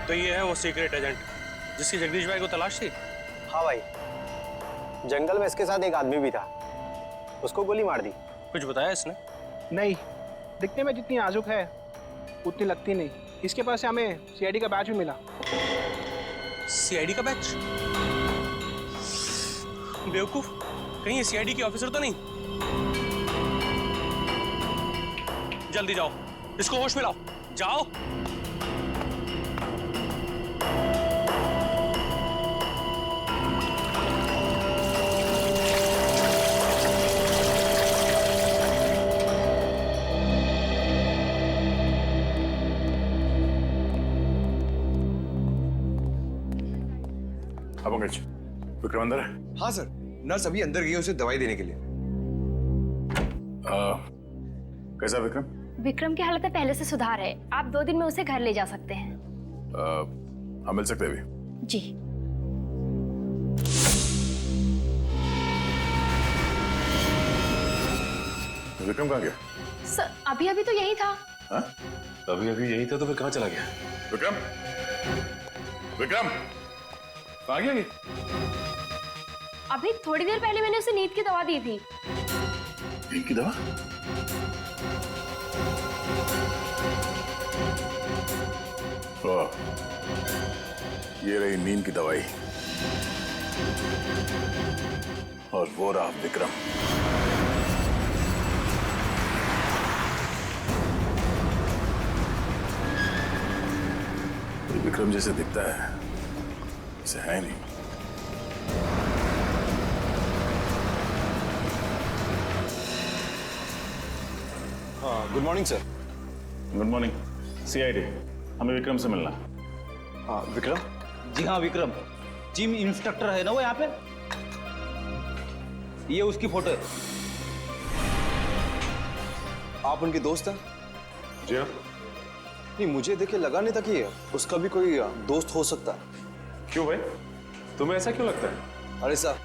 तो ये है वो सीक्रेट एजेंट जिसकी जगदीश भाई को तलाश थी? हाँ भाई, जंगल में इसके साथ एक आदमी भी था, उसको गोली मार दी। कुछ बताया इसने? नहीं, दिखने में जितनी नाजुक है उतनी लगती नहीं। इसके पास से हमें सीआईडी का बैच भी मिला। सीआईडी का बैच? बेवकूफ, कहीं ये सीआईडी की ऑफिसर तो नहीं? जल्दी जाओ, इसको होश में लाओ, जाओ। पंकज, विक्रम अंदर है? हाँ सर, नर्स अभी अंदर गई है उसे दवाई देने के लिए। कैसा विक्रम? विक्रम की हालत में पहले से सुधार है। आप 2 दिन में उसे घर ले जा सकते हैं। हम मिल सकते हैं अभी? जी। विक्रम कहाँ गया? सर अभी अभी तो यही था। हाँ? अभी अभी यही था तो फिर कहाँ चला गया? विक्रम, विक्रम कहाँ गया ये? अभी थोड़ी देर पहले मैंने उसे नींद की दवा दी थी। नींद की दवा? ये रही नींद की दवाई और वो रहा विक्रम। विक्रम जैसे दिखता है, इसे है नहीं। हाँ, good morning sir. Good morning. CID, हमें विक्रम से मिलना। हाँ विक्रम? जी हाँ विक्रम, जिम इंस्ट्रक्टर है ना वो यहाँ पे। ये उसकी फोटो है। आप उनके दोस्त हैं? जी हाँ। नहीं, मुझे देखे लगा नहीं था कि उसका भी कोई दोस्त हो सकता है। क्यों भाई, तुम्हें ऐसा क्यों लगता है? अरे साहब,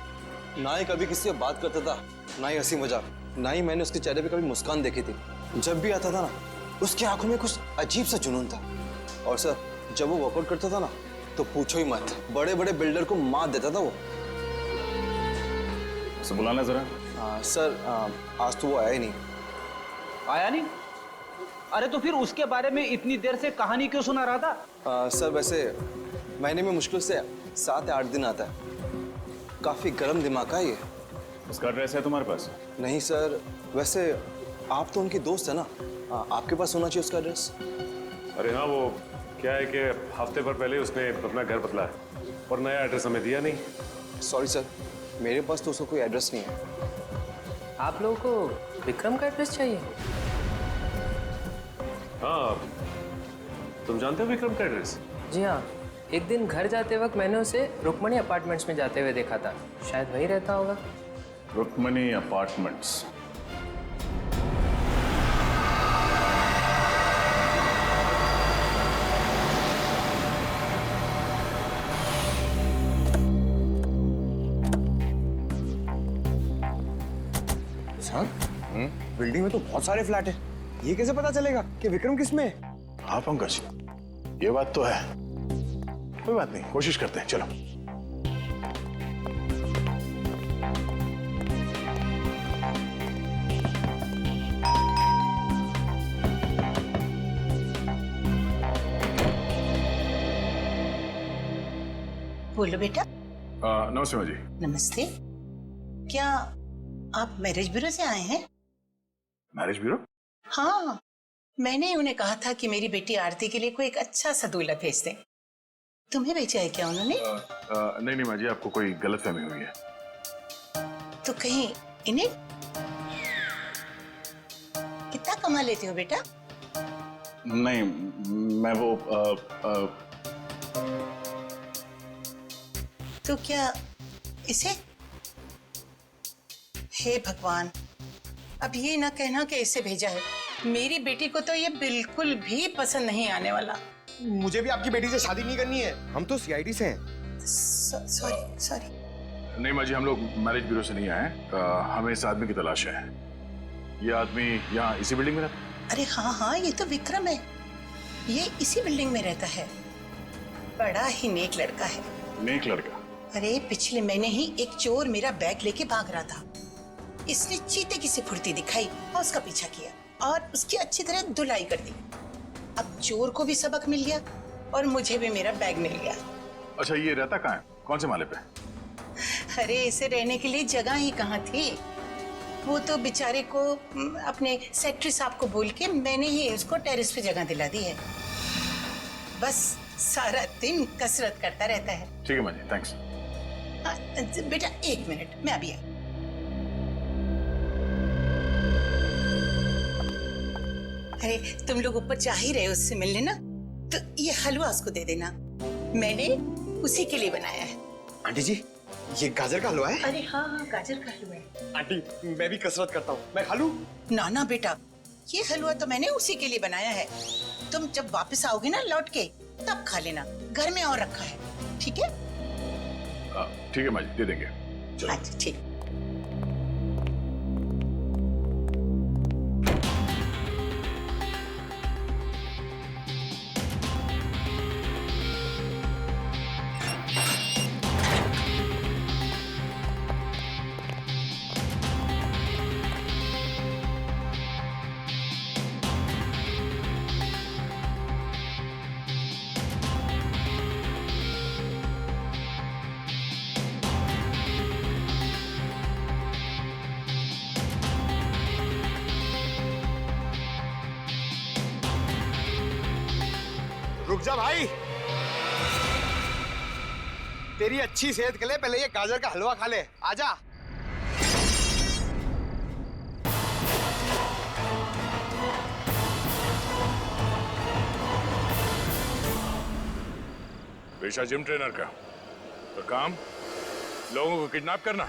ना ही कभी किसी से बात करता था, ना ही हंसी मजाक, ना ही मैंने उसके चेहरे पे कभी मुस्कान देखी थी। जब भी आता था ना, उसकी आंखों में कुछ अजीब सा जुनून था। और सर, जब वो वर्कआउट करता था ना, तो पूछो ही मत, बड़े बड़े बिल्डर को मात देता था वो। उसे बुलाना जरा। सर, आज तो वो आया ही नहीं। आया नहीं? अरे तो फिर उसके बारे में इतनी देर से कहानी क्यों सुना रहा था? सर वैसे महीने में मुश्किल से 7 या 8 दिन आता है। काफी गर्म दिमाग का ये। उसका एड्रेस है तुम्हारे पास? नहीं सर, वैसे आप तो उनकी दोस्त है ना, आपके पास होना चाहिए उसका एड्रेस। अरे हाँ, वो क्या है कि हफ्ते भर पहले उसने अपना घर बदला है और नया एड्रेस हमें दिया नहीं। सॉरी सर, मेरे पास तो उसका कोई एड्रेस नहीं है। आप लोगों को विक्रम का एड्रेस चाहिए? हाँ, तुम जानते हो विक्रम का एड्रेस? जी हाँ, एक दिन घर जाते वक्त मैंने उसे रुक्मणी अपार्टमेंट्स में जाते हुए देखा था। शायद वहीं रहता होगा। रुक्मणी अपार्टमेंट्स? सर, बिल्डिंग में तो बहुत सारे फ्लैट है, ये कैसे पता चलेगा कि विक्रम किसमें है? हाँ पंकज, ये बात तो है। कोई बात नहीं, कोशिश करते हैं, चलो। बोलो बेटा। नमस्ते माँ जी। नमस्ते। क्या आप मैरिज ब्यूरो से आए हैं? Marriage bureau? हाँ, मैंने उन्हें कहा था कि मेरी बेटी आरती के लिए कोई एक अच्छा सा दूल्हा भेज दें। तुम्हें भेजा है क्या उन्होंने? नहीं नहीं माँ जी, आपको कोई गलतफहमी हुई है। तो कहीं इन्हें? कितना कमा लेते हो बेटा? नहीं, मैं वो तो क्या इसे? हे भगवान, अब ये ना कहना कि इसे भेजा है। मेरी बेटी को तो ये बिल्कुल भी पसंद नहीं आने वाला। मुझे भी आपकी बेटी से शादी नहीं करनी है, हम तो सीआईडी से हैं। Sorry sorry. नहीं माँ जी, हम लोग मैरिज ब्यूरो से नहीं आए। हमें इस आदमी की तलाश है। ये आदमी यहाँ इसी बिल्डिंग में रहता है? अरे हाँ हाँ, ये तो विक्रम है, ये इसी बिल्डिंग में रहता है। बड़ा ही नेक लड़का है। नेक लड़का? अरे पिछले महीने ही एक चोर मेरा बैग लेके भाग रहा था। इसने चीते की सी फुर्ती दिखाई और उसका पीछा किया और उसकी अच्छी तरह धुलाई कर दी। अब चोर को भी सबक मिल गया और मुझे भी मेरा बैग मिल गया। अच्छा, ये रहता कहाँ है? कौन से माले पे? अरे इसे रहने के लिए जगह ही कहाँ थी। वो तो बेचारे को अपने सेक्रेटरी साहब को बोल के मैंने ही उसको टेरेस पे जगह दिला दी है। बस सारा दिन कसरत करता रहता है। ठीक है माँ जी, थैंक्स। बेटा 1 मिनट, मैं अभी आ। अरे तुम लोग ऊपर जा ही रहे हो उससे मिलने ना, तो ये हलवा उसको दे देना, मैंने उसी के लिए बनाया है। आंटी जी, ये गाजर का हलवा है? अरे हाँ हाँ, गाजर का हलवा है। आंटी, मैं भी कसरत करता हूँ, मैं खा लूं? ना ना बेटा, ये हलवा तो मैंने उसी के लिए बनाया है। तुम जब वापस आओगे ना लौट के, तब खा लेना, घर में और रखा है। ठीक है? ठीक है माँ जी, दे देंगे। चलो। अच्छा ठीक। रुक जा भाई, तेरी अच्छी सेहत के लिए पहले ये गाजर का हलवा खा ले। आजा। पेशा जिम ट्रेनर का, तो काम लोगों को किडनैप करना।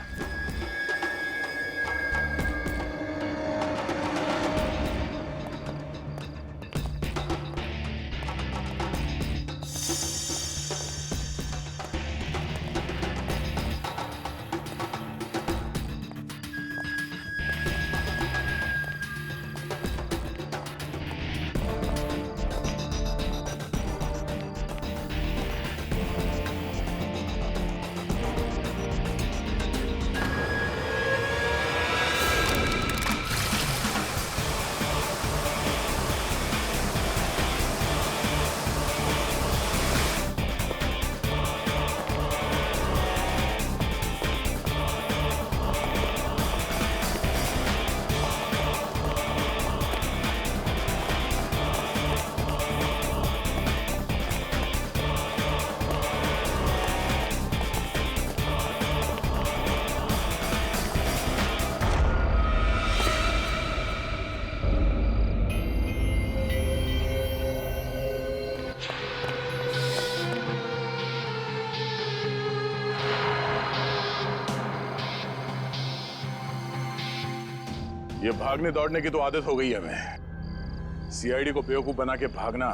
ये भागने दौड़ने की तो आदत हो गई है हमें। सीआईडी को बेवकूफ बना के भागना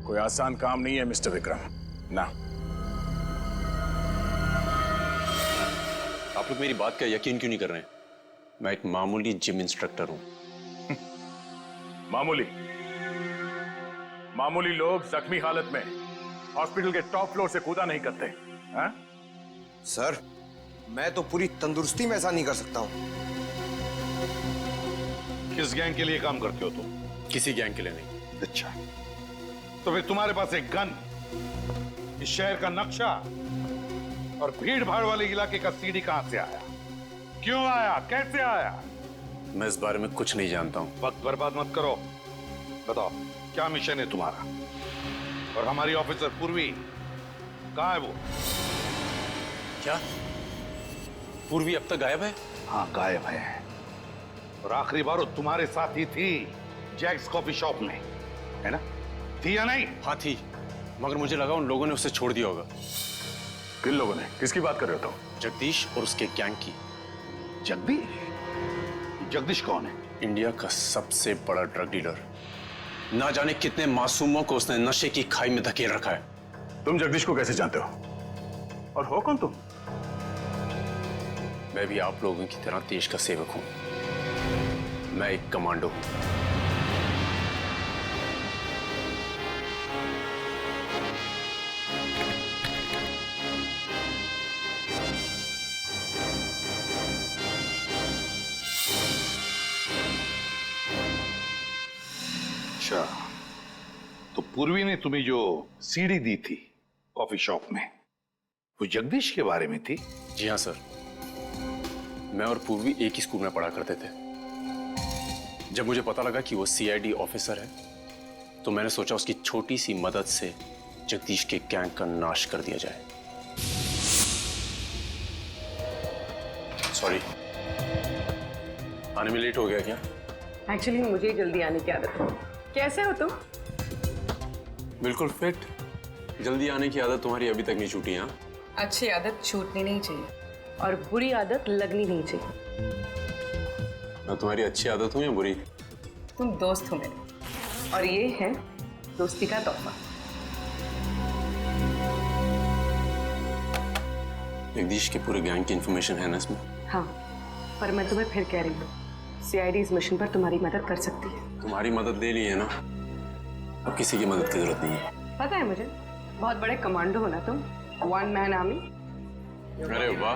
कोई आसान काम नहीं है मिस्टर विक्रम। ना, आप लोग मेरी बात का यकीन क्यों नहीं कर रहे हैं? मैं एक मामूली जिम इंस्ट्रक्टर हूं। मामूली लोग जख्मी हालत में हॉस्पिटल के टॉप फ्लोर से कूदा नहीं करते हैं? सर, मैं तो पूरी तंदुरुस्ती में ऐसा नहीं कर सकता हूँ। किस गैंग के लिए काम करते हो तुम? किसी गैंग के लिए नहीं। अच्छा, तो फिर तुम्हारे पास एक गन, इस शहर का नक्शा और भीड़ भाड़ वाले इलाके का सीडी कहां से आया? क्यों आया? कैसे आया? मैं इस बारे में कुछ नहीं जानता हूं। वक्त बर्बाद मत करो, बताओ क्या मिशन है तुम्हारा? और हमारी ऑफिसर पूर्वी कहां है वो? क्या पूर्वी अब तक गायब है? हाँ, गायब है। और आखिरी बार वो तुम्हारे साथ ही थी जैक्स कॉफी शॉप में, है ना? थी या नहीं? हाँ थी, मगर मुझे लगा उन लोगों ने उसे छोड़ दिया होगा। किन लोगों ने? किसकी बात कर रहे हो तुम? जगदीश और उसके गैंग की। जगदीश? जगदीश कौन है? इंडिया का सबसे बड़ा ड्रग डीलर। ना जाने कितने मासूमों को उसने नशे की खाई में धकेल रखा है। तुम जगदीश को कैसे जानते हो? और हो कौन तुम? मैं भी आप लोगों की तरह देश का सेवक हूं। मैं एक कमांडो हूं। अच्छा, तो पूर्वी ने तुम्हें जो सीडी दी थी कॉफी शॉप में, वो जगदीश के बारे में थी? जी हाँ सर, मैं और पूर्वी एक ही स्कूल में पढ़ा करते थे। जब मुझे पता लगा कि वो सीआईडी ऑफिसर है, तो मैंने सोचा उसकी छोटी सी मदद से जगदीश के गैंग का नाश कर दिया जाए। सॉरी, आने में लेट हो गया क्या? एक्चुअली मुझे जल्दी आने की आदत है। कैसे हो तुम? बिल्कुल फिट। जल्दी आने की आदत तुम्हारी अभी तक नहीं छूटी? हाँ, अच्छी आदत छूटनी नहीं चाहिए और बुरी आदत लगनी नहीं चाहिए। मैं तुम्हारी अच्छी आदत हूँ या बुरी? तुम दोस्त हो मेरे, और ये है दोस्ती का तोहफा। जगदीश के पूरे गैंग की इंफॉर्मेशन है ना इसमें? हाँ, पर मैं तुम्हें फिर कह रही हूँ, सीआईडी इस मिशन पर तुम्हारी मदद कर सकती है। तुम्हारी मदद ले ली है ना, अब किसी की मदद की जरूरत नहीं है। पता है मुझे, बहुत बड़े कमांडो हो ना तुम, वन मैन आर्मी। अरे वाह,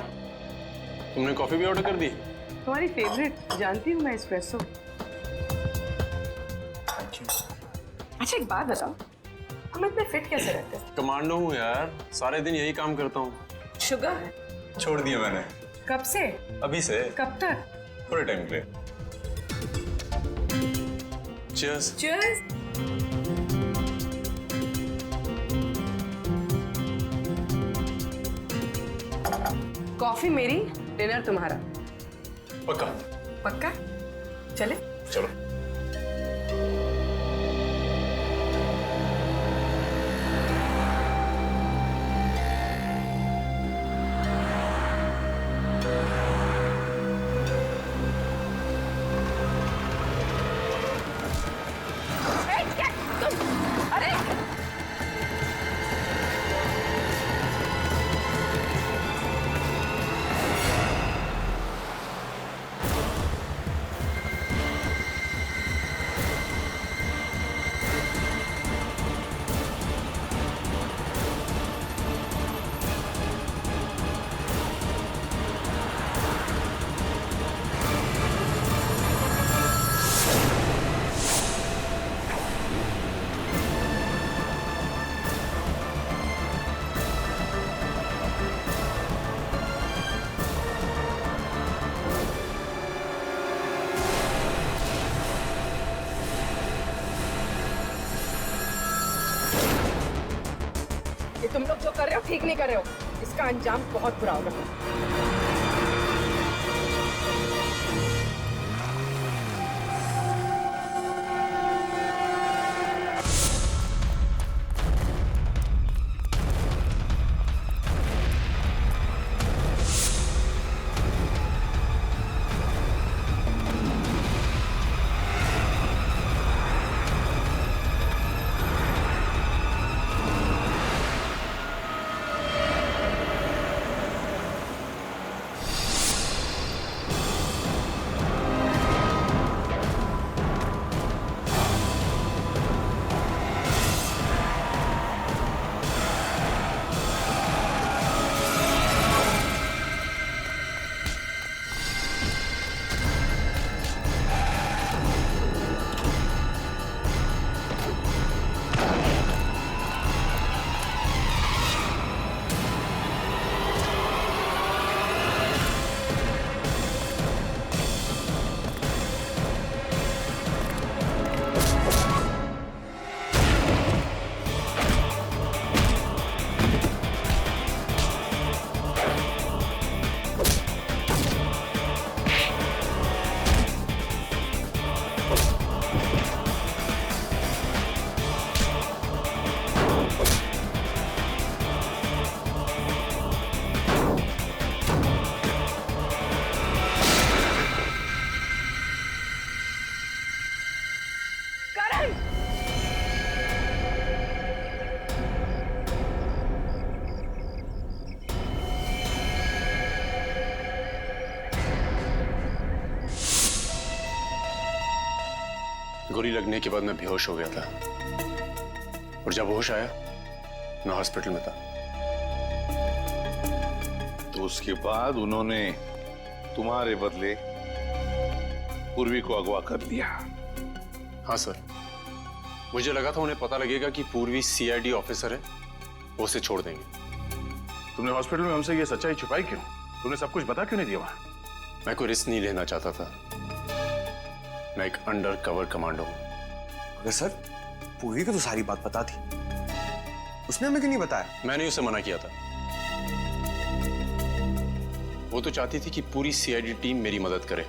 तुमने कॉफी भी ऑर्डर कर दी? तुम्हारी फेवरेट, जानती हूँ मैं, एस्प्रेसो। अच्छा एक बात बताओ, हम इतने फिट कैसे रहते हो? कमांडो हूँ यार, सारे दिन यही काम करता हूँ। शुगर छोड़ दिया मैंने। कब से? अभी से। कब तक? थोड़े टाइम के लिए। Cheers. Cheers. कॉफी मेरी, डिनर तुम्हारा। पक्का? पक्का? चले? चलो। ये तुम लोग जो कर रहे हो ठीक नहीं कर रहे हो, इसका अंजाम बहुत बुरा होगा। गोली लगने के बाद मैं बेहोश हो गया था, और जब होश आया मैं हॉस्पिटल में था। तो उसके बाद उन्होंने तुम्हारे बदले पूर्वी को अगवा कर लिया? हाँ सर, मुझे लगा था उन्हें पता लगेगा कि पूर्वी सीआईडी ऑफिसर है, वो उसे छोड़ देंगे। तुमने हॉस्पिटल में हमसे ये सच्चाई छुपाई क्यों? तुमने सब कुछ बता क्यों नहीं दिया वहां? मैं कोई रिस्क नहीं लेना चाहता था। मैं एक अंडर कवर कमांडो हूं। अगर सर पूर्वी को तो सारी बात पता थी, उसने हमें क्यों नहीं बताया? मैंने उसे मना किया था। वो तो चाहती थी कि पूरी सीआईडी टीम मेरी मदद करे।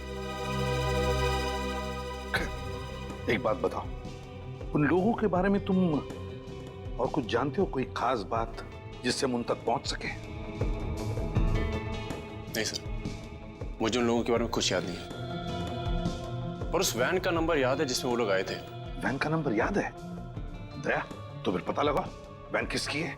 एक बात बताओ, उन लोगों के बारे में तुम और कुछ जानते हो? कोई खास बात जिससे हम उन तक पहुंच सके? नहीं सर, मुझे उन लोगों के बारे में कुछ याद नहीं है, पर उस वैन का नंबर याद है जिसमें वो लोग आए थे। वैन का नंबर याद है? दया, तो फिर पता लगा वैन किसकी है।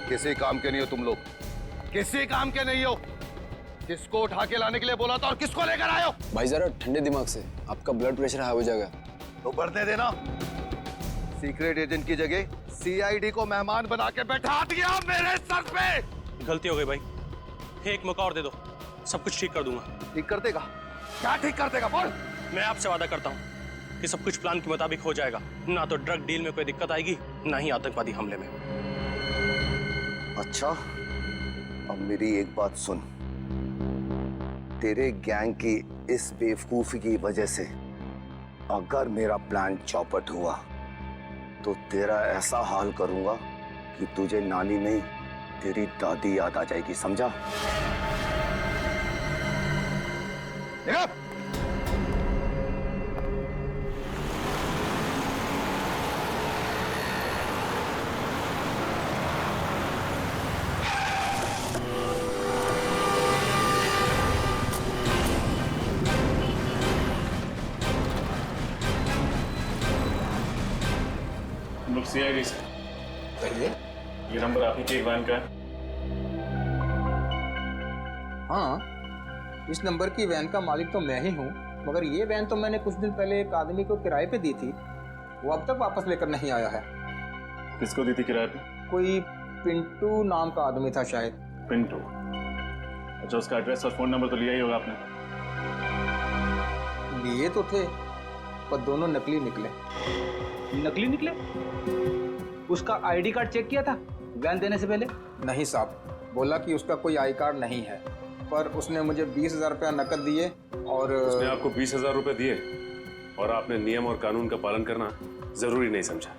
किसी काम के नहीं हो तुम लोग, किसी काम के नहीं हो। किसको उठा के लाने के लिए बोला था और किसको लेकर आए हो? भाई जरा ठंडे दिमाग से, आपका ब्लड प्रेशर हाई हो जाएगा। तो बढ़ने देना। सीक्रेट एजेंट की जगह सीआईडी को मेहमान बना के बैठा दिया मेरे सर पे। गलती हो गई भाई, एक मौका और दे दो, सब कुछ ठीक कर दूंगा। ठीक कर देगा? क्या ठीक कर देगा बोल? मैं आपसे वादा करता हूँ कि सब कुछ प्लान के मुताबिक हो जाएगा। ना तो ड्रग डील में कोई दिक्कत आएगी, ना ही आतंकवादी हमले में। अच्छा, अब मेरी एक बात सुन। तेरे गैंग की इस बेवकूफी की वजह से अगर मेरा प्लान चौपट हुआ तो तेरा ऐसा हाल करूंगा कि तुझे नानी नहीं तेरी दादी याद आ जाएगी, समझा? सीआईडी से कहिए। ये नंबर आप ही के वैन का है? हाँ, इस नंबर की वैन का मालिक तो मैं ही हूँ, मगर ये वैन तो मैंने कुछ दिन पहले एक आदमी को किराए पे दी थी, वो अब तक वापस लेकर नहीं आया है। किसको दी थी किराए पे? कोई पिंटू नाम का आदमी था शायद। पिंटू? अच्छा, उसका एड्रेस और फोन नंबर तो लिया ही होगा आपने? लिए तो थे, पर दोनों नकली निकले। नकली निकले? उसका आईडी कार्ड चेक किया था वैन देने से पहले? नहीं साहब, बोला कि उसका कोई आई कार्ड नहीं है, पर उसने मुझे 20,000 रुपया नकद दिए और उसने आपको 20,000 रुपए दिए और आपने नियम और कानून का पालन करना जरूरी नहीं समझा?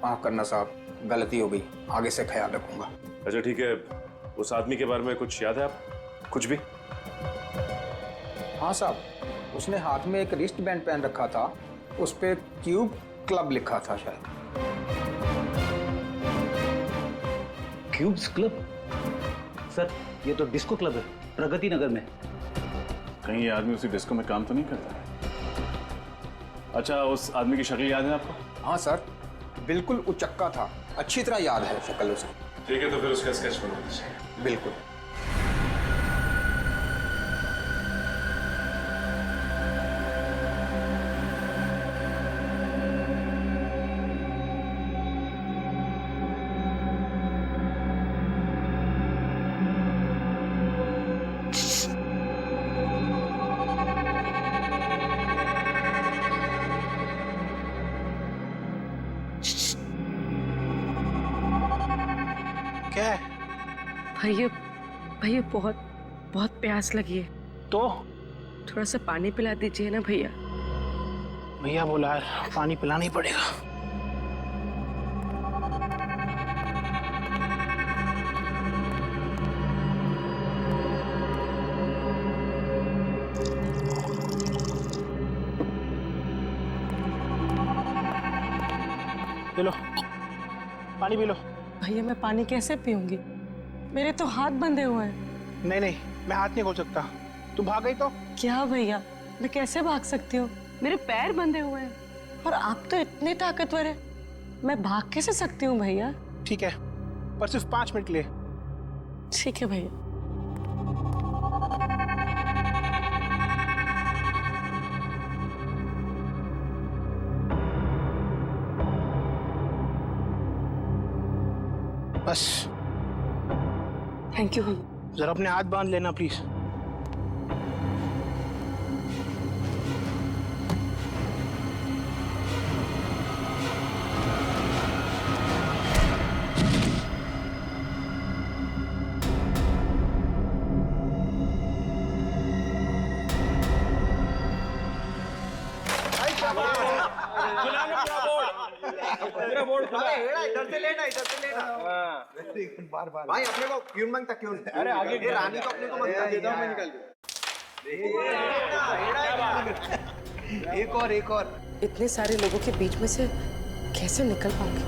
माफ करना साहब, गलती हो गई, आगे से ख्याल रखूंगा। अच्छा ठीक है, उस आदमी के बारे में कुछ याद है आप? कुछ भी? हाँ साहब, उसने हाथ में एक रिस्ट बैंड पहन रखा था, उस पे क्यूब क्लब लिखा था शायद। Cubes club? सर, ये तो डिस्को क्लब है, प्रगति नगर में। कहीं ये आदमी उसी डिस्को में काम तो नहीं करता है? अच्छा, उस आदमी की शक्ल याद है आपको? हाँ सर, बिल्कुल उचक्का था, अच्छी तरह याद है शक्ल उसे। ठीक है, तो फिर उसका स्केच बना दीजिए। बिल्कुल। क्या है? भैया बहुत बहुत प्यास लगी है, तो थोड़ा सा पानी पिला दीजिए ना भैया। भैया बोला है, पानी पिलाना ही पड़ेगा। ले लो, पानी पी लो। भैया मैं पानी कैसे पीऊंगी, मेरे तो हाथ बंधे हुए हैं। नहीं नहीं, मैं हाथ नहीं खोल सकता। तू भाग गई तो? क्या भैया, मैं कैसे भाग सकती हूँ, मेरे पैर बंधे हुए हैं और आप तो इतने ताकतवर हैं, मैं भाग कैसे सकती हूँ भैया? ठीक है, पर सिर्फ 5 मिनट ले। ठीक है भैया। बस। Thank you. जरा अपने हाथ बांध लेना प्लीज। इधर से लेना, इधर से लेना। बार बार भाई अपने को क्यों मांगता क्यों? अरे आगे रानी को अपने को मांगता देता हूं मैं निकाल के। एक और इतने सारे लोगों के बीच में से कैसे निकल पाऊंगी?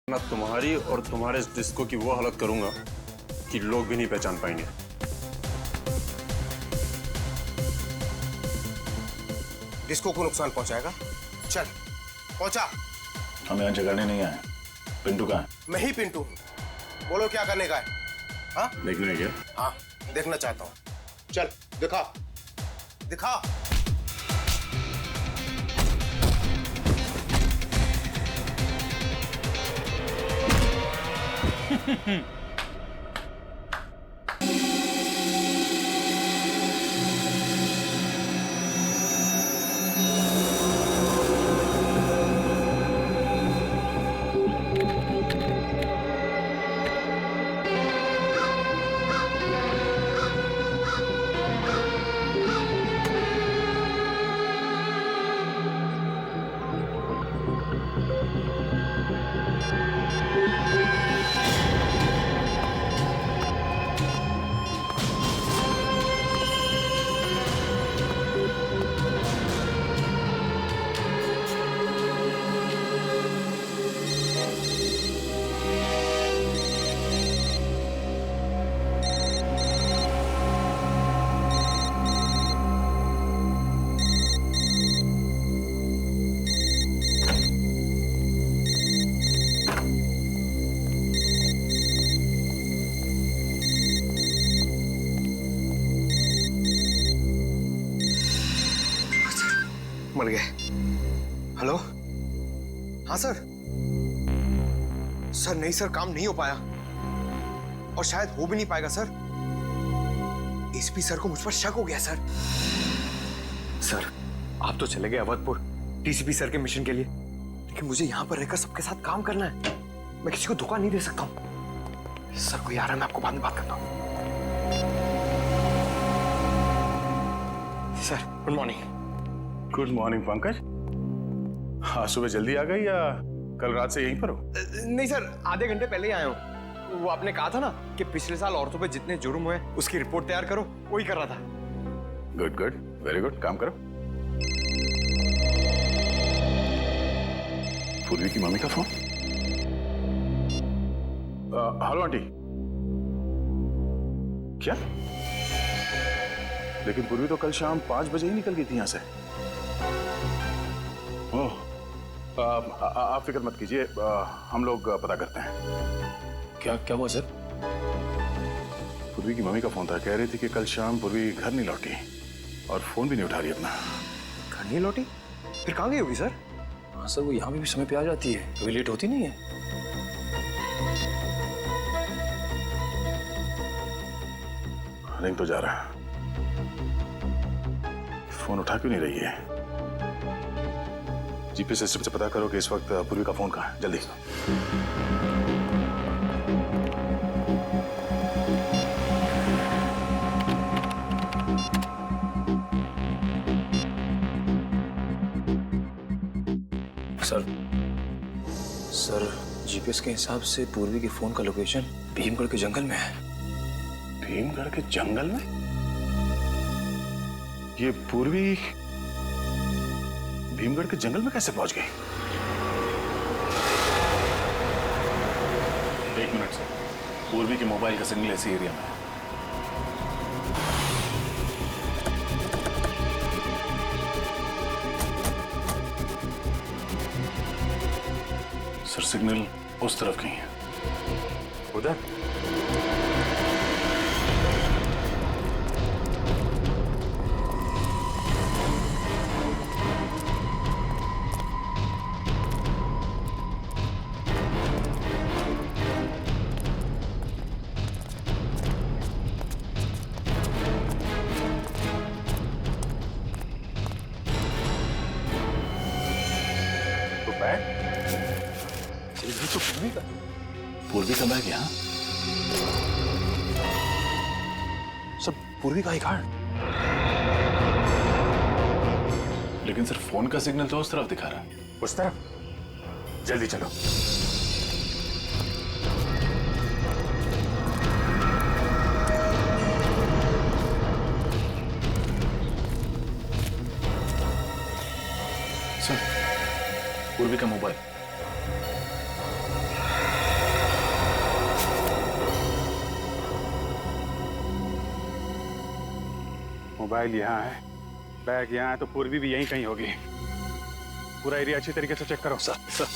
मैं तुम्हारी और तुम्हारे इस डिस्को की वो हालत करूंगा कि लोग भी नहीं पहचान पाएंगे। डिस्को को नुकसान पहुंचाएगा? चल पहुंचा। हम यहाँ झगड़ने नहीं आए। पिंटू कहाँ है? मैं ही पिंटू। बोलो क्या करने का है? हाँ देखने क्या? हाँ देखना चाहता हूँ। चल दिखा दिखा। मर गए। हेलो हाँ सर। सर नहीं सर, काम नहीं हो पाया और शायद हो भी नहीं पाएगा सर। एसपी सर को मुझ पर शक हो गया सर। सर आप तो चले गए अवधपुर डीसीपी सर के मिशन के लिए, लेकिन मुझे यहां पर रहकर सबके साथ काम करना है। मैं किसी को धोखा नहीं दे सकता हूं। सर कोई आ रहा है, मैं आपको बाद में बात करता हूं। Sir good morning. Good morning Pankaj. आज सुबह जल्दी आ गई या कल रात से यहीं पर हो? नहीं सर, आधे घंटे पहले ही आया हूँ। वो आपने कहा था ना कि पिछले साल औरतों पे जितने जुर्म हुए उसकी रिपोर्ट तैयार करो, वही कर रहा था। गुड गुड, वेरी गुड, काम करो। पूर्वी की मम्मी का फोन। Hello aunty. क्या? लेकिन पूर्वी तो कल शाम 5 बजे ही निकल गई थी यहां से। ओह, आप फिक्र मत कीजिए, हम लोग पता करते हैं। क्या हुआ सर? पूर्वी की मम्मी का फोन था, कह रही थी कि कल शाम पूर्वी घर नहीं लौटी और फोन भी नहीं उठा रही अपना। घर नहीं लौटी? फिर कहाँ गई होगी सर? हाँ सर, वो यहाँ भी समय पे आ जाती है, कभी लेट होती नहीं है। रिंग तो जा रहा है, फोन उठा क्यों नहीं रही है? जीपीएस सिस्टम से पता करो कि इस वक्त पूर्वी का फोन कहाँ है, जल्दी। सर जीपीएस के हिसाब से पूर्वी के फोन का लोकेशन भीमगढ़ के जंगल में है। भीमगढ़ के जंगल में? ये पूर्वी भीमगढ़ के जंगल में कैसे पहुंच गई? एक मिनट सर, पूर्वी के मोबाइल का सिग्नल ऐसी एरिया में है। सर सिग्नल उस तरफ कहीं है। उधर? तो बैग? तो पूर्वी का बैग यहाँ? सब पूर्वी का ही कार्ड। लेकिन सर फोन का सिग्नल तो उस तरफ दिखा रहा है। उस तरफ? जल्दी चलो। सर पूर्वी का मोबाइल। मोबाइल यहाँ है, बैग यहाँ है, तो पूर्वी भी यहीं कहीं होगी। पूरा एरिया अच्छी तरीके से चेक करो। सर सर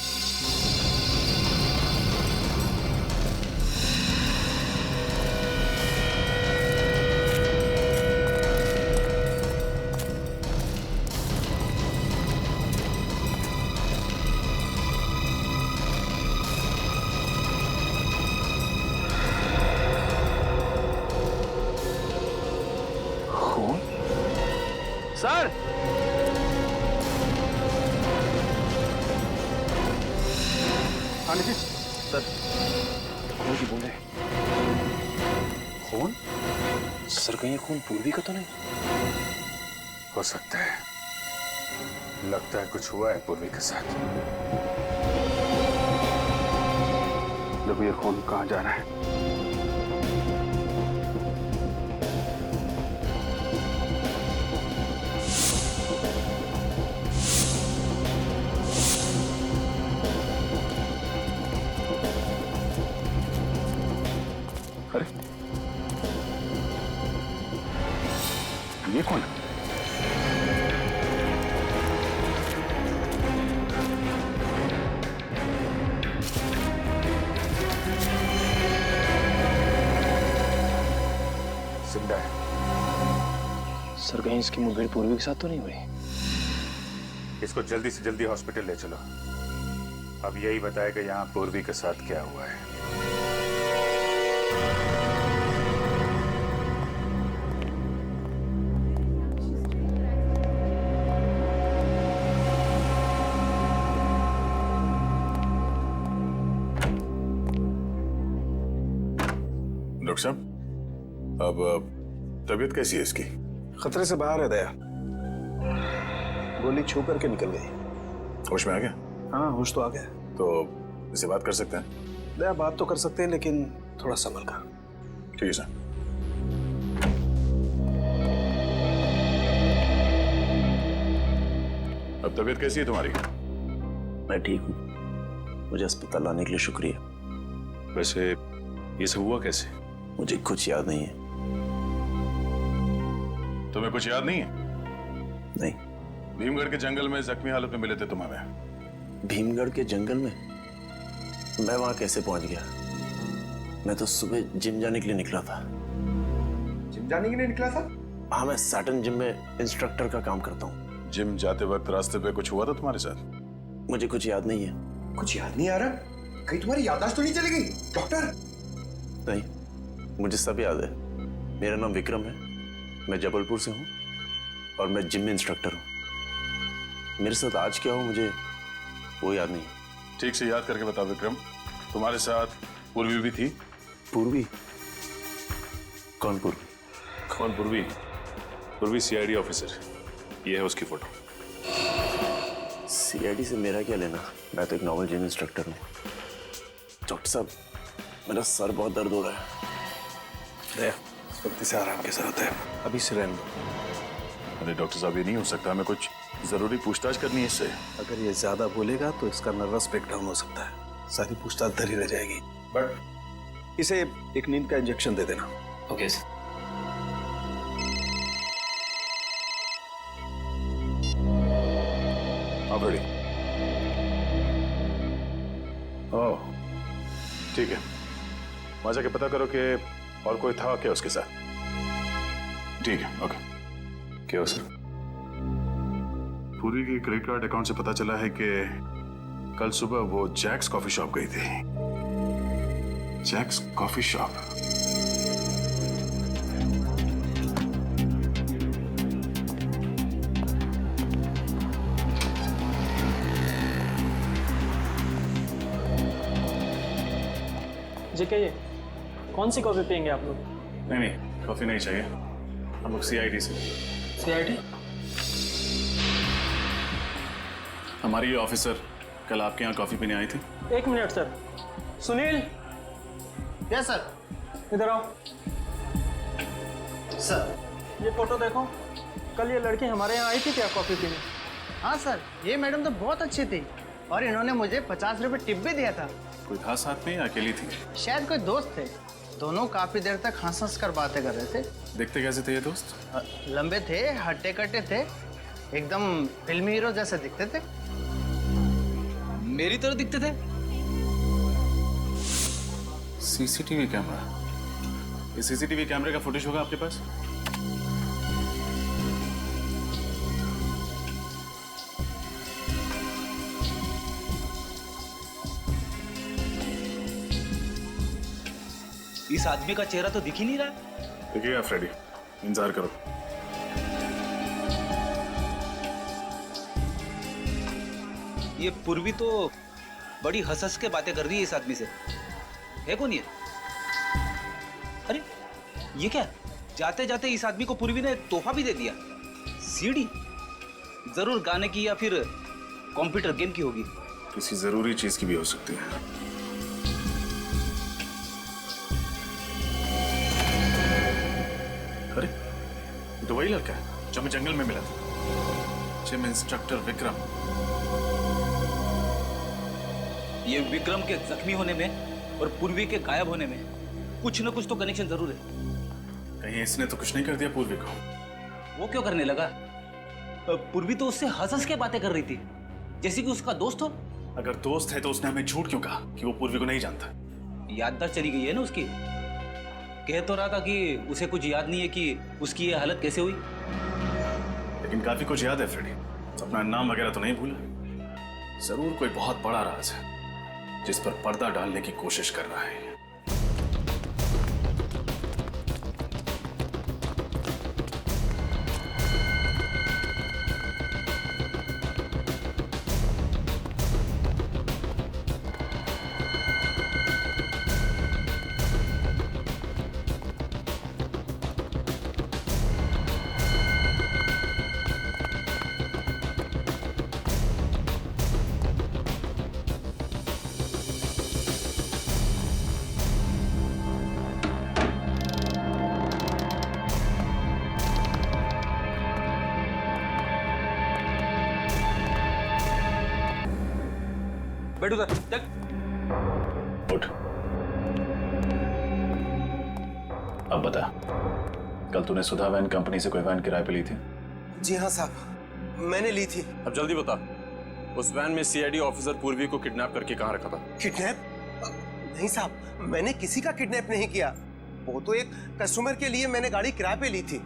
हाँ लिखिए। सर खून की बूंदे। खून? सर कहीं खून पूर्वी का तो नहीं? हो सकता है, लगता है कुछ हुआ है पूर्वी के साथ। देखो ये खून कहाँ जा रहा है। अरे ये कौन है? जिंदा है। सर कहीं इसकी मुठभेड़ पूर्वी के साथ तो नहीं हुई? इसको जल्दी से जल्दी हॉस्पिटल ले चलो। अब यही बताएगा यहाँ पूर्वी के साथ क्या हुआ है। डॉक्टर साहब, अब तबीयत कैसी है इसकी? खतरे से बाहर है दया, गोली छू करके निकल गई। होश में आ गया? हाँ होश तो आ गया। तो इसे बात कर सकते हैं? दया बात तो कर सकते हैं, लेकिन थोड़ा संभल कर। ठीक है सर। अब तबीयत कैसी है तुम्हारी? मैं ठीक हूँ, मुझे अस्पताल लाने के लिए शुक्रिया। वैसे ये सब हुआ कैसे? मुझे कुछ याद नहीं है। तुम्हें कुछ याद नहीं है? नहीं। भीमगढ़ के जंगल में जख्मी हालत में मिले थे तुम हमें। भीमगढ़ के जंगल में? मैं वहां कैसे पहुंच गया? मैं तो सुबह जिम जाने के लिए निकला था। जिम जाने के लिए निकला था? हाँ, मैं सैटर्न जिम में इंस्ट्रक्टर का काम करता हूँ। जिम जाते वक्त रास्ते पे कुछ हुआ था तुम्हारे साथ? मुझे कुछ याद नहीं है। कुछ याद नहीं आ रहा? कहीं तुम्हारी याददाश्त तो नहीं चली गई डॉक्टर? नहीं, मुझे सब याद है। मेरा नाम विक्रम है, मैं जबलपुर से हूँ और मैं जिम में इंस्ट्रक्टर हूँ। मेरे साथ आज क्या हो मुझे वो याद नहीं। ठीक से याद करके बता विक्रम, तुम्हारे साथ पूर्वी भी थी? पूर्वी? कौन पूर्वी? कौन पूर्वी? पूर्वी सीआईडी ऑफिसर, ये है उसकी फोटो। सीआईडी से मेरा क्या लेना? मैं तो एक नॉर्मल जिम इंस्ट्रक्टर हूँ। डॉक्टर साहब, मेरा सर बहुत दर्द हो रहा है। वक्त से आराम की जरूरत है, अभी से रहने दो। अरे डॉक्टर साहब, ये नहीं हो सकता, हमें कुछ जरूरी पूछताछ करनी है इससे। अगर ये ज्यादा बोलेगा तो इसका नर्वस ब्रेकडाउन हो सकता है, सारी पूछताछ धरी रह जाएगी। बट इसे एक नींद का इंजेक्शन दे देना। Okay sir. आप रेडी? ओह, ठीक है। वहां जाके पता करो कि और कोई था क्या उसके साथ। ठीक है, ओके। क्या हो सर? पूरी की क्रेडिट कार्ड अकाउंट से पता चला है कि कल सुबह वो जैक्स कॉफी शॉप गई थी। Jacques coffee shop? जेके, ये कौन सी कॉफी पियेंगे आप लोग? नहीं नहीं, कॉफी नहीं चाहिए, हम लोग सीआईडी से। सीआईडी? हमारी ये ऑफिसर कल आपके यहाँ कॉफी पीने आई थी। एक minute sir. Sunil. Yes sir. इधर आओ। सर, ये फोटो देखो, कल ये लड़की हमारे यहाँ आई थी क्या कॉफी पीने? हाँ सर, ये मैडम तो बहुत अच्छी थी और इन्होंने मुझे 50 रुपए टिप भी दिया था। कोई था साथ में या अकेली थी? शायद कोई दोस्त थे। दोनों काफी देर तक हंस कर बातें कर रहे थे। देखते कैसे थे ये दोस्त? लंबे थे, हट्टे कट्टे थे, एकदम फिल्मी हीरो जैसे दिखते थे। मेरी तरह दिखते थे? CCTV camera? ये सीसीटीवी कैमरे का फुटेज होगा आपके पास? इस आदमी का चेहरा तो दिख ही नहीं रहा। देखिएगा फ्रेडी, इंतजार करो। ये पूर्वी तो बड़ी हंस के बातें कर रही है इस आदमी से। है कौन ये? अरे ये क्या, जाते जाते इस आदमी को पूर्वी ने तोहफा भी दे दिया, सीडी। जरूर गाने की या फिर कंप्यूटर गेम की होगी। किसी जरूरी चीज की भी हो सकती है। अरे ये तो वही लड़का है जो हमें जंगल में मिला था, जिम इंस्ट्रक्टर विक्रम। ये विक्रम के जख्मी होने में और पूर्वी के गायब होने में कुछ न कुछ तो कनेक्शन जरूर है। कहीं इसने तो कुछ नहीं कर दिया पूर्वी को? वो क्यों करने लगा? पूर्वी तो उससे हंस के बातें कर रही थी, जैसे कि उसका दोस्त हो। अगर दोस्त है तो उसने हमें झूठ क्यों कहा कि वो पूर्वी को नहीं जानता? याददाश्त चली गई है ना उसकी। कह तो रहा था कि उसे कुछ याद नहीं है कि उसकी ये हालत कैसे हुई। लेकिन काफी कुछ याद है फ्रेडी, अपना नाम वगैरह तो नहीं भूला। जरूर कोई बहुत बड़ा राज है जिस पर पर्दा डालने की कोशिश कर रहा है। बैठ उधर, चल। उठ। अब बता, कल तूने सुधा वैन कंपनी से कोई वैन किराए पे ली थी? जी हाँ साहब, मैंने ली थी। अब जल्दी बता, उस वैन में सीआईडी ऑफिसर पूर्वी को किडनैप करके कहाँ रखा था? किडनैप? नहीं साहब, मैंने किसी का किडनैप नहीं किया। वो तो एक कस्टमर के लिए मैंने गाड़ी किराए पे ली थी।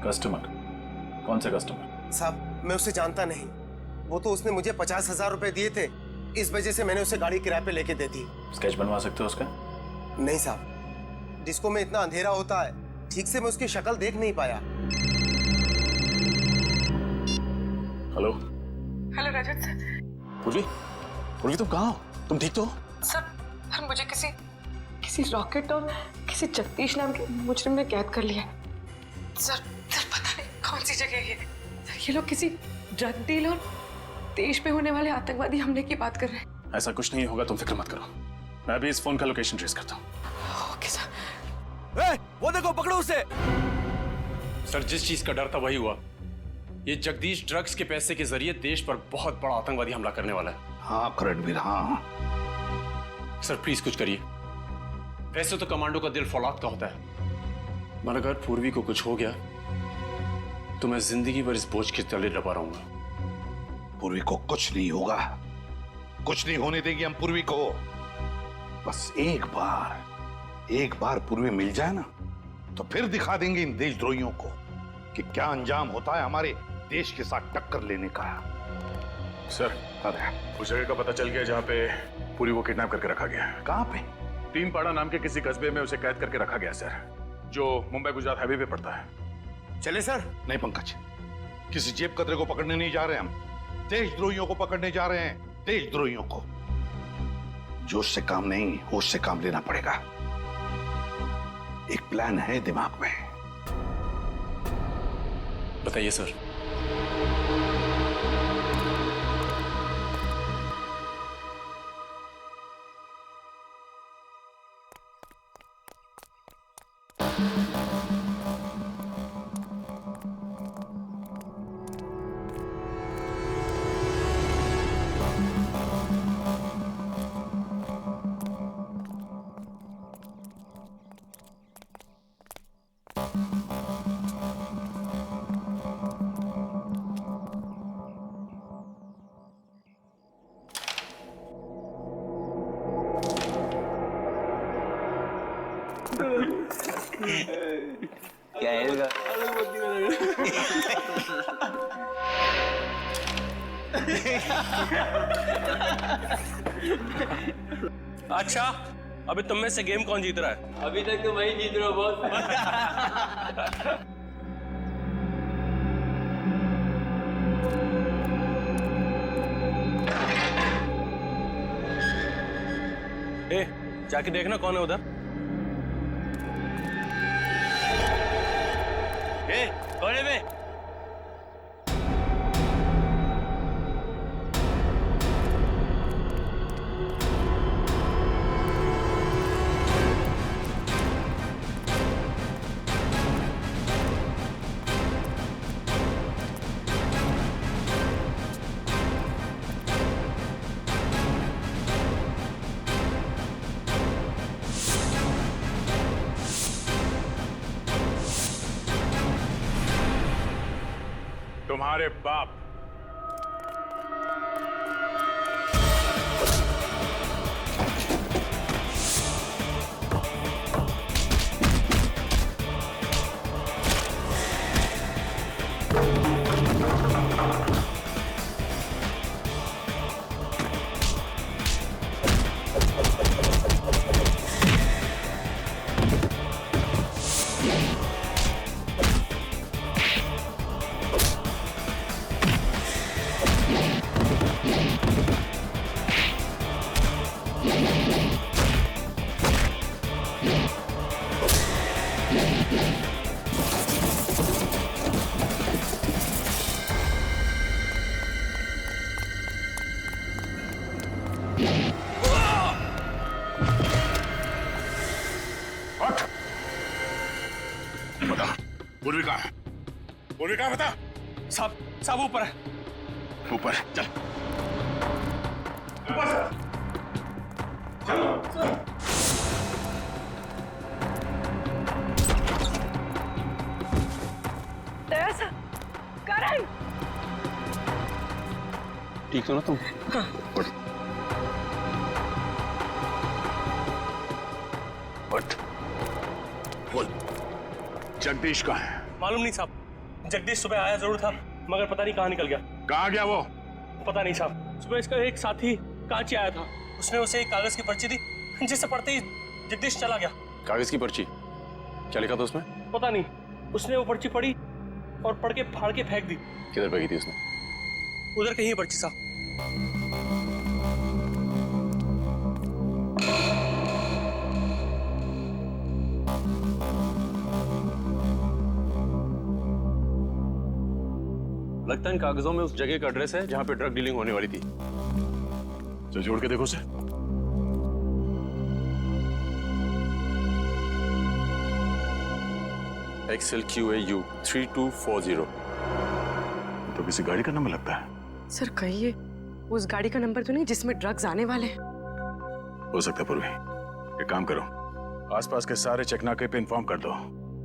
कस्टमर? कौन से कस्टमर? साहब मैं उसे जानता नहीं, वो तो उसने मुझे 50,000 रुपए दिए थे, इस वजह से मैंने उसे गाड़ी किराए पे लेके दे दी। स्केच बनवा सकते हो उसका? नहीं साहब, डिस्को में इतना अंधेरा होता है, ठीक से मैं उसकी शक्ल देख नहीं पाया। हेलो हेलो रजत सर। पूर्वी, पूर्वी तुम कहाँ हो? तुम ठीक तो हो? सर मुझे किसी रॉकेट और किसी जगदीश नाम के मुजरिम ने कैद कर लिया। सर पता नहीं कौन सी जगह है ये। ये लोग किसी ड्रग डील और देश में होने वाले आतंकवादी हमले की बात कर रहे हैं। ऐसा कुछ नहीं होगा, तुम फिक्र मत करो। मैं अभी इस फोन का लोकेशन ट्रेस करता हूँ। Okay sir. वो देखो, पकड़ो उसे। सर जिस चीज का डर था वही हुआ। ये जगदीश ड्रग्स के पैसे के जरिए देश पर बहुत बड़ा आतंकवादी हमला करने वाला है। हाँ रणवीर, हाँ। सर प्लीज कुछ करिए। वैसे तो कमांडो का दिल फौलाद का होता है, मगर अगर पूर्वी को कुछ हो गया तो मैं जिंदगी भर इस बोझ के तले दबा रहूंगा। पूर्वी को कुछ नहीं होगा, कुछ नहीं होने देगी हम पूर्वी को। बस एक बार पूर्वी मिल जाए ना, तो फिर दिखा देंगे इन देशद्रोहियों को कि क्या अंजाम होता है हमारे देश के साथ टक्कर लेने का। सर, उस जगह का पता चल गया जहाँ पे पूरी को किडनैप करके रखा गया। कहाँ पे? तीनपाड़ा नाम के किसी कस्बे में उसे कैद करके रखा गया सर, जो मुंबई गुजरात हाईवे पे पड़ता है। चले सर? नहीं पंकज, किसी जेब कतरे को पकड़ने नहीं जा रहे हम, देशद्रोहियों को पकड़ने जा रहे हैं। देशद्रोहियों को जोश से काम नहीं, होश से काम लेना पड़ेगा। एक प्लान है दिमाग में। बताइए सर। क्या है? अच्छा, अभी तुम में से गेम कौन जीत रहा है? अभी तक तो वही जीत रहा हो बॉस। ए, जाके देखना कौन है उधर। ए, कोने में। तुम्हारे बाप। पूर्वी कहाँ है? पूर्वी कहाँ बता? साहब ऊपर है। ऊपर चल। तेरा करण। ठीक हो ना तुम? उठ। उठ। जगदीश कहाँ है? मालूम नहीं साहब। जगदीश सुबह आया जरूर था, मगर पता नहीं कहाँ निकल गया। कहाँ गया वो? पता नहीं साहब। सुबह इसका एक साथी कांची आया था, उसने उसे एक कागज की पर्ची दी, जिसे पढ़ते ही जगदीश चला गया। कागज की पर्ची? क्या लिखा था उसमें? पता नहीं, उसने वो पर्ची पढ़ी और पढ़ के फाड़ के फेंक दी। किधर फेंकी थी उसने? उधर कहीं है पर्ची साहब। लगता है इन कागजों में उस जगह का एड्रेस है जहां पे ड्रग डीलिंग होने वाली थी। तो जोड़ के देखो उसे। XLQAU 3240। तो किसी गाड़ी का नंबर लगता है। सर कहिए, उस गाड़ी का नंबर तो नहीं जिसमें ड्रग्स आने वाले हैं? हो सकता है पूर्वी। एक काम करो, आसपास के सारे चेकनाके पे इन्फॉर्म कर दो।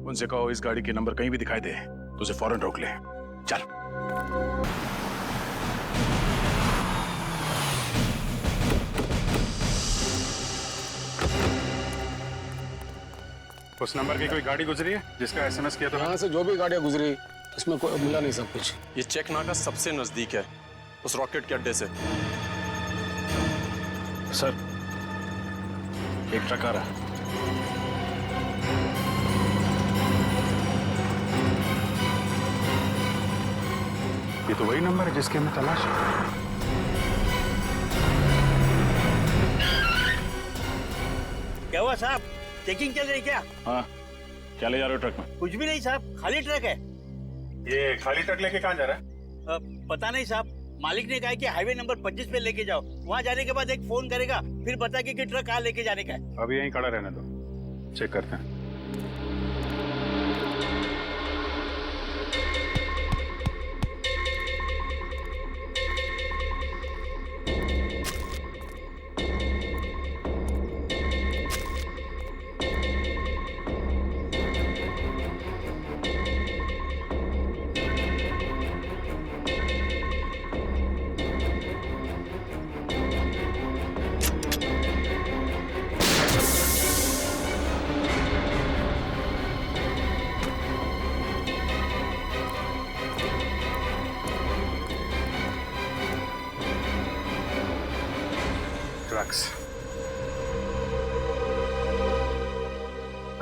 उनसे कहो इस गाड़ी के नंबर कहीं भी दिखाई दे तो उसे फौरन रोक ले। चल। उस नंबर की कोई गाड़ी गुजरी है जिसका SMS किया था? यहाँ से जो भी गाड़ियाँ गुजरी उसमें कोई मिला नहीं सब कुछ। ये चेक नाका सबसे नजदीक है उस रॉकेट के अड्डे से। सर, एक ट्रक आ रहा है। ये तो वही नंबर है जिसकी हमें तलाश है। क्या हुआ साहब, चेकिंग चल रही क्या? हाँ, क्या ले जा रहे हो ट्रक में? कुछ भी नहीं साहब, खाली ट्रक है। ये खाली ट्रक लेके कहाँ जा रहा है? पता नहीं साहब, मालिक ने कहा कि हाईवे नंबर 25 पे लेके जाओ। वहाँ जाने के बाद एक फोन करेगा, फिर बता कि ट्रक कहाँ लेके जाने का है। अभी यहीं खड़ा रहने दो, चेक करते हैं।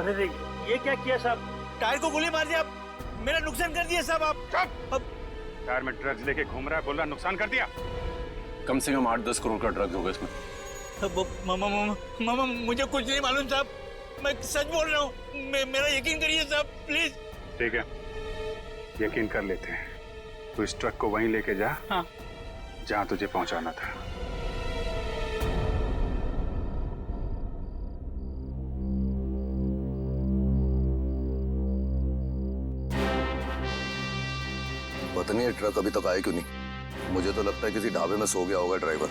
अरे ये क्या किया साहब? टायर को गोली मार दिया, मेरा नुकसान कर दिया साहब आप। टायर में ड्रग्स लेके घूम रहा है, बोल रहा नुकसान कर दिया। कम से कम 8-10 करोड़ का ड्रग्स होगा इसमें। मामा मुझे कुछ नहीं मालूम साहब, मैं सच बोल रहा हूँ, मेरा यकीन करिए साहब प्लीज। ठीक है, यकीन कर लेते हैं। तो इस ट्रक को वहीं लेके जा। हाँ। जहाँ तुझे पहुंचाना था। पता नहीं ये ट्रक अभी तक आया क्यों नहीं। मुझे तो लगता है किसी ढाबे में सो गया होगा ड्राइवर।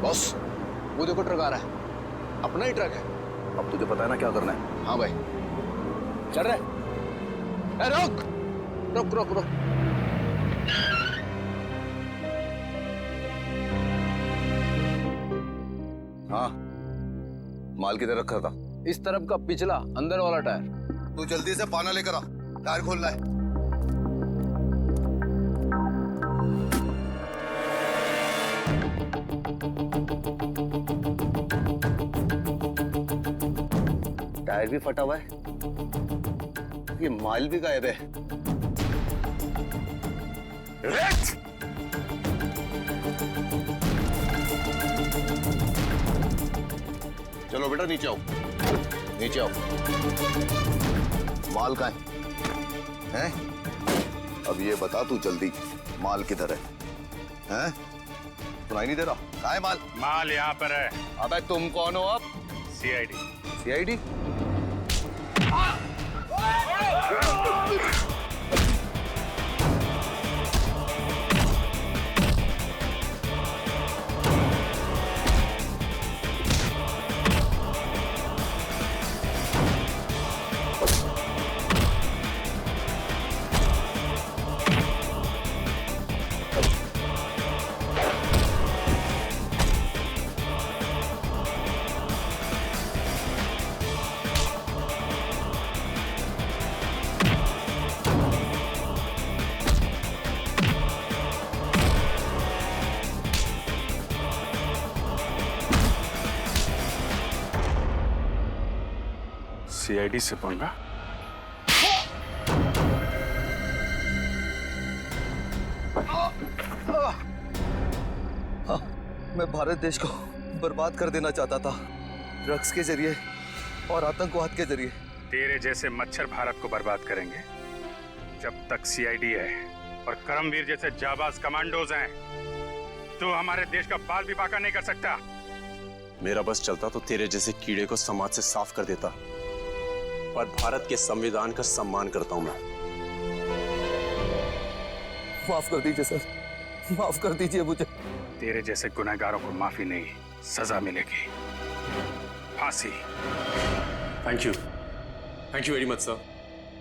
बॉस, वो देखो ट्रक आ रहा है, अपना ही ट्रक है। अब तुझे पता है ना क्या करना है? हाँ भाई, चल रहा है। रुक रुक रुक रुक। हाँ, माल किधर रखा था? इस तरफ का पिछला अंदर वाला टायर। तू जल्दी से पाना लेकर आ, टायर खोलना है। टायर भी फटा हुआ है, ये माल भी गायब है। चलो बेटा नीचे आओ, नीचे आओ। माल कहाँ है? हैं? अब ये बता तू जल्दी, माल किधर है? हैं? सुनाई नहीं दे रहा? कहाँ है माल? माल यहाँ पर है। अबे तुम कौन हो अब? CID। CID? सीआईडी से पंगा? मैं भारत देश को बर्बाद कर देना चाहता था, ड्रग्स के जरिए और आतंकवाद के जरिए। तेरे जैसे मच्छर भारत को बर्बाद करेंगे। जब तक सीआईडी है और करमवीर जैसे जाबाज कमांडोज हैं, तो हमारे देश का बाल भी बाका नहीं कर सकता। मेरा बस चलता तो तेरे जैसे कीड़े को समाज से साफ कर देता, पर भारत के संविधान का सम्मान करता हूं मैं। माफ कर दीजिए सर, माफ कर दीजिए मुझे। तेरे जैसे गुनहगारों को माफी नहीं, सजा मिलेगी, फांसी। Thank you very much sir.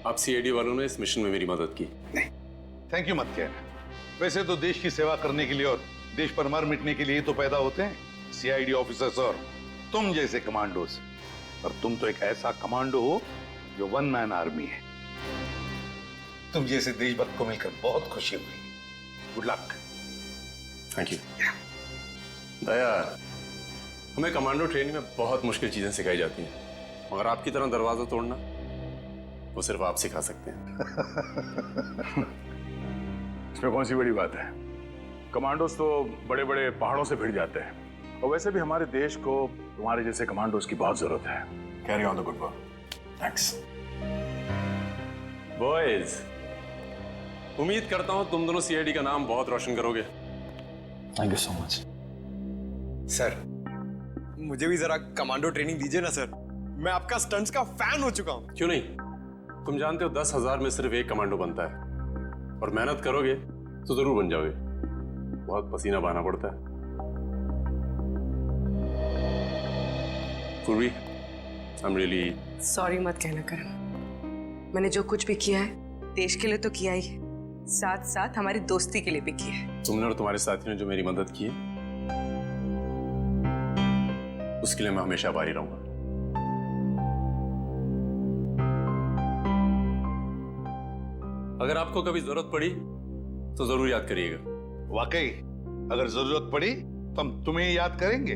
आप सीआईडी वालों ने इस मिशन में मेरी मदद की। नहीं, थैंक यू मत कहना। वैसे तो देश की सेवा करने के लिए और देश पर मर मिटने के लिए तो पैदा होते हैं सीआईडी ऑफिसर्स और तुम जैसे कमांडोज। पर तुम तो एक ऐसा कमांडो हो जो वन मैन आर्मी है। तुम जैसे देशभक्त को मिलकर बहुत खुशी हुई। Good luck. Thank you. Daya, हमें कमांडो ट्रेनिंग में बहुत मुश्किल चीजें सिखाई जाती हैं, मगर आपकी तरह दरवाजा तोड़ना वो सिर्फ आप सिखा सकते हैं। इसमें कौन सी बड़ी बात है? कमांडोज तो बड़े बड़े पहाड़ों से भिड़ जाते हैं, और वैसे भी हमारे देश को तुम्हारे जैसे कमांडोज की बहुत जरूरत है। Carry on the good work. Thanks boys. उम्मीद करता हूं तुम दोनों सीआईडी का नाम बहुत रोशन करोगे। Thank you so much sir. मुझे भी जरा कमांडो ट्रेनिंग दीजिए ना सर, मैं आपका स्टंट्स का फैन हो चुका हूं। क्यों नहीं? तुम जानते हो 10,000 में सिर्फ एक कमांडो बनता है, और मेहनत करोगे तो जरूर बन जाओगे। बहुत पसीना बहाना पड़ता है। पूर्वी, I'm really सॉरी मत कहना करण, मैंने जो कुछ भी किया है देश के लिए तो किया ही है, साथ साथ हमारी दोस्ती के लिए भी किया है। तुमने और तुम्हारे साथी ने जो मेरी मदद की है, उसके लिए मैं हमेशा आभारी रहूंगा। अगर आपको कभी जरूरत पड़ी तो जरूर याद करिएगा। वाकई, अगर जरूरत पड़ी तो हम तुम्हें याद करेंगे।